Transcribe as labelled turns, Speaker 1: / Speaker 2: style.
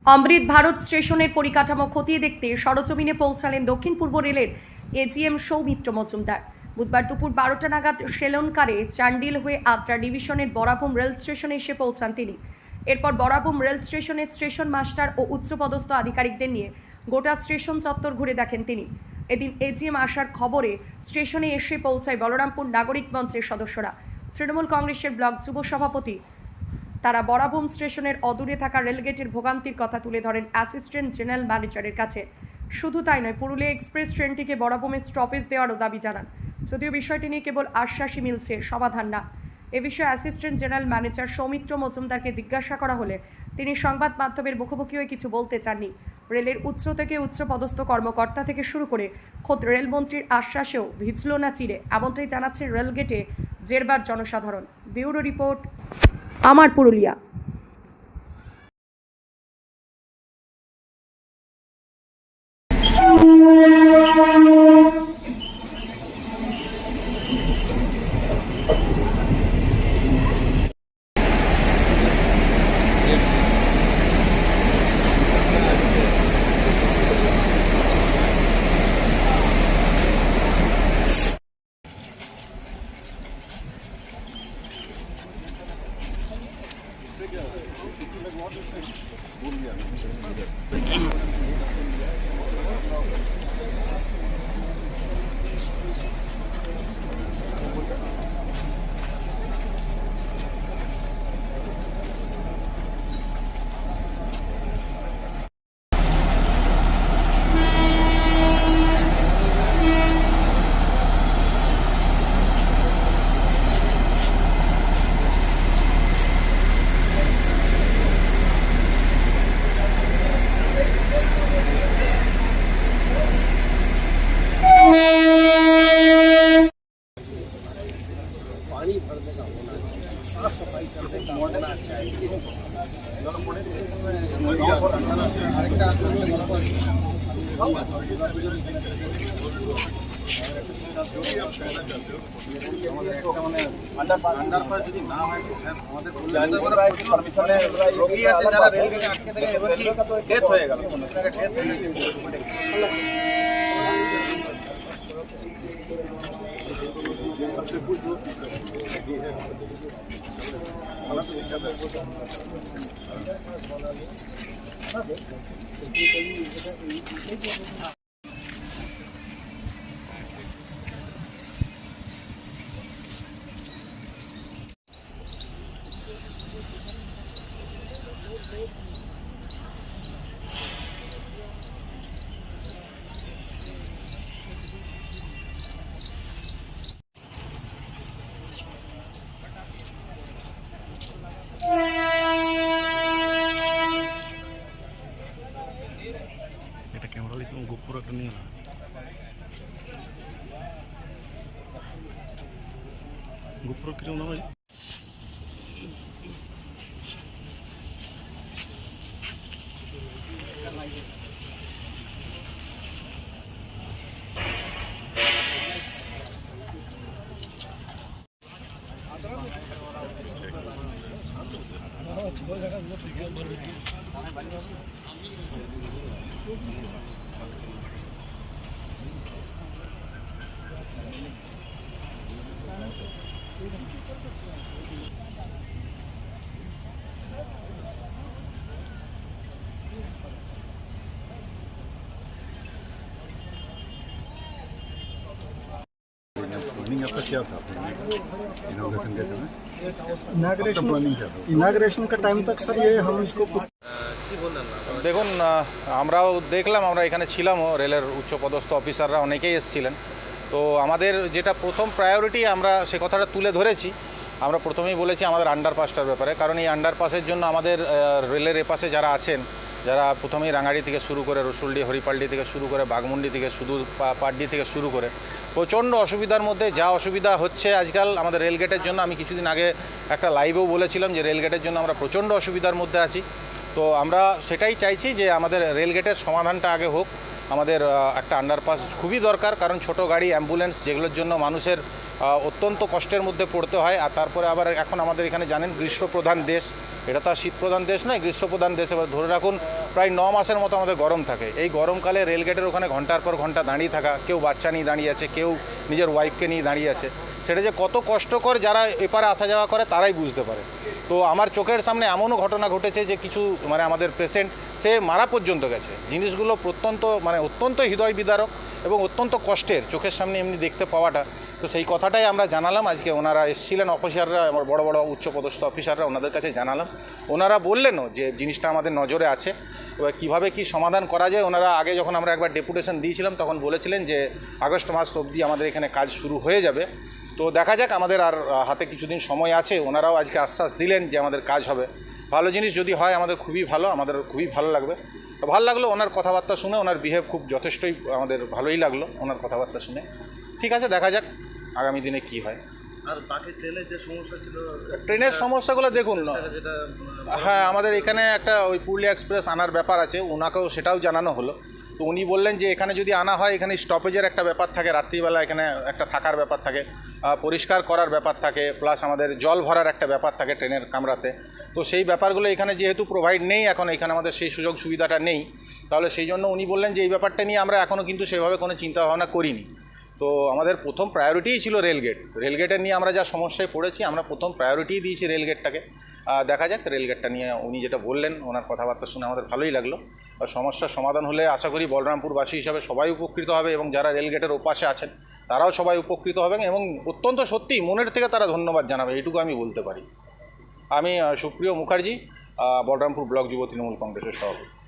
Speaker 1: অমৃত ভারত স্টেশনের পরিকাঠামো খতিয়ে দেখতে সরজমিনে পৌঁছালেন দক্ষিণ পূর্ব রেলের এজিএম সৌমিত্র মজুমদার। বুধবার দুপুর 12টা নাগাদ সেলনকারে চান্ডিল হয়ে আদ্রা ডিভিশনের বরাভূম রেল স্টেশনে এসে পৌঁছান তিনি। এরপর বরাভূম রেল স্টেশনের স্টেশন মাস্টার ও উচ্চপদস্থ আধিকারিকদের নিয়ে গোটা স্টেশন চত্বর ঘুরে দেখেন তিনি। এদিন এজিএম আসার খবরে স্টেশনে এসে পৌঁছায় বলরামপুর নাগরিক মঞ্চের সদস্যরা। তৃণমূল কংগ্রেসের ব্লক যুব সভাপতি তারা বরাভূম স্টেশনের অদূরে থাকা রেলগেটের ভোগান্তির কথা তুলে ধরেন অ্যাসিস্ট্যান্ট জেনারেল ম্যানেজারের কাছে। শুধু তাই নয়, পুরুলিয়া এক্সপ্রেস ট্রেনটিকে বরাভূমে স্টপেজ দেওয়ারও দাবি জানান। যদিও বিষয়টি নিয়ে কেবল আশ্বাসই মিলছে, সমাধান না। এ বিষয়ে অ্যাসিস্ট্যান্ট জেনারেল ম্যানেজার সৌমিত্র মজুমদারকে জিজ্ঞাসা করা হলে তিনি সংবাদ মাধ্যমের মুখোমুখি হয়ে কিছু বলতে চাননি। রেলের উচ্চ থেকে উচ্চ পদস্থ কর্মকর্তা থেকে শুরু করে খোদ রেলমন্ত্রীর আশ্বাসেও ভিজল না চিরে, এমনটাই জানাচ্ছে রেলগেটে জেরবার জনসাধারণ। ব্যুরো রিপোর্ট, আমার পুরুলিয়া।
Speaker 2: पानी भरने का होना चाहिए, साफ सफाई करने का होना चाहिए। আন্ডারপাস যদি না হয় পারমিশনে রোগী আছে যারা রেলগেটে আটকে থেকে এবার কি ডেথ হয়ে গেল, ডেথ হয়ে গেছে।
Speaker 3: এটা ক্যামেরা লিখুন, গোপুর একটা নিয়ে না গোপুর কিরকম না ভাই।
Speaker 4: प्लानिंग आपका क्या था इनॉग्रेशन के समय?
Speaker 5: इनाग्रेशन का टाइम तक सर ये हम इसको
Speaker 2: দেখুন, আমরাও দেখলাম, আমরা এখানে ছিলামও, রেলের উচ্চপদস্থ অফিসাররা অনেকেই এসেছিলেন। তো আমাদের যেটা প্রথম প্রায়োরিটি আমরা সে কথাটা তুলে ধরেছি। আমরা প্রথমেই বলেছি আমাদের আন্ডারপাসটার ব্যাপারে, কারণ এই আন্ডারপাসের জন্য আমাদের রেলের এপাশে যারা আছেন, যারা প্রথমেই রাঙাড়ি থেকে শুরু করে রসুলডি, হরিপালডি থেকে শুরু করে বাঘমুন্ডি থেকে শুধু পাড্ডি থেকে শুরু করে প্রচণ্ড অসুবিধার মধ্যে, যা অসুবিধা হচ্ছে আজকাল আমাদের রেলগেটের জন্য। আমি কিছুদিন আগে একটা লাইভেও বলেছিলাম যে রেলগেটের জন্য আমরা প্রচণ্ড অসুবিধার মধ্যে আছি। তো আমরা সেটাই চাইছি যে আমাদের রেলগেটের সমাধানটা আগে হোক। আমাদের একটা আন্ডারপাস খুবই দরকার, কারণ ছোট গাড়ি, অ্যাম্বুলেন্স, যেগুলোর জন্য মানুষের অত্যন্ত কষ্টের মধ্যে পড়তে হয়। আর তারপরে আবার এখন আমাদের এখানে জানেন গ্রীষ্মপ্রধান দেশ, এটা তো আর শীতপ্রধান দেশ নয়, গ্রীষ্মপ্রধান দেশ। এবার ধরে রাখুন প্রায় 9 মাসের মতো আমাদের গরম থাকে। এই গরমকালে রেলগেটের ওখানে ঘন্টার পর ঘন্টা দাঁড়িয়ে থাকা, কেউ বাচ্চা নিয়ে দাঁড়িয়ে আছে, কেউ নিজের ওয়াইফকে নিয়ে দাঁড়িয়ে আছে, সেটা যে কত কষ্টকর যারা এপারে আসা যাওয়া করে তারাই বুঝতে পারে। তো আমার চোখের সামনে এমনও ঘটনা ঘটেছে যে কিছু আমাদের পেশেন্ট সে মারা পর্যন্ত গেছে। জিনিসগুলো অত্যন্ত হৃদয় বিদারক এবং অত্যন্ত কষ্টের চোখের সামনে এমনি দেখতে পাওয়াটা। তো সেই কথাটাই আমরা জানালাম আজকে। ওনারা এসেছিলেন অফিসাররা, আমার বড় বড় উচ্চপদস্থ অফিসাররা, ওনাদের কাছে জানালাম। ওনারা বললেনও যে জিনিসটা আমাদের নজরে আছে, এবার কীভাবে কী সমাধান করা যায়। ওনারা আগে যখন আমরা একবার ডেপুটেশন দিয়েছিলাম তখন বলেছিলেন যে আগস্ট মাস অবধি আমাদের এখানে কাজ শুরু হয়ে যাবে। তো দেখা যাক, আমাদের আর হাতে কিছুদিন সময় আছে। ওনারাও আজকে আশ্বাস দিলেন যে আমাদের কাজ হবে। ভালো জিনিস যদি হয় আমাদের খুবই ভালো, আমাদের খুবই ভালো লাগবে। ভালো লাগলো ওনার কথাবার্তা শুনে, ওনার বিহেভ খুব যথেষ্টই আমাদের ভালোই লাগলো ওনার কথাবার্তা শুনে। ঠিক আছে, দেখা যাক আগামী দিনে কি হয়।
Speaker 3: আর বাকি ট্রেনের যে সমস্যা ছিল,
Speaker 2: ট্রেনের সমস্যাগুলো দেখুন, হ্যাঁ আমাদের এখানে একটা ওই পুরুলিয়া এক্সপ্রেস আনার ব্যাপার আছে, ওনাকেও সেটাও জানানো হলো। তো উনি বললেন যে এখানে যদি আনা হয়, এখানে স্টপেজের একটা ব্যাপার থাকে, রাত্রিবেলা এখানে একটা থাকার ব্যাপার থাকে, পরিষ্কার করার ব্যাপার থাকে, প্লাস আমাদের জল ভরার একটা ব্যাপার থাকে ট্রেনের কামরাতে। তো সেই ব্যাপারগুলো এখানে যেহেতু প্রোভাইড নেই, এখন এখানে আমাদের সেই সুযোগ সুবিধাটা নেই, তাহলে সেই জন্য উনি বললেন যে এই ব্যাপারটা নিয়ে আমরা এখনও কিন্তু সেভাবে কোনো চিন্তাভাবনা করিনি। তো আমাদের প্রথম প্রায়োরিটিই ছিল রেলগেট। রেলগেটের নিয়ে আমরা যা সমস্যায় পড়েছি, আমরা প্রথম প্রায়োরিটিই দিয়েছি রেলগেটটাকে। দেখা যাক রেলগেটটা নিয়ে উনি যেটা বললেন, ওনার কথাবার্তা শুনে আমাদের ভালোই লাগলো। আর সমস্যার সমাধান হলে আশা করি বলরামপুরবাসী হিসাবে সবাই উপকৃত হবে এবং যারা রেলগেটের ওপাশে আছেন তারাও সবাই উপকৃত হবেন এবং অত্যন্ত সত্যি মনের থেকে তারা ধন্যবাদ জানাবে, এইটুকু আমি বলতে পারি। আমি সুপ্রিয় মুখার্জি, বলরামপুর ব্লক যুব তৃণমূল কংগ্রেসের সভাপতি।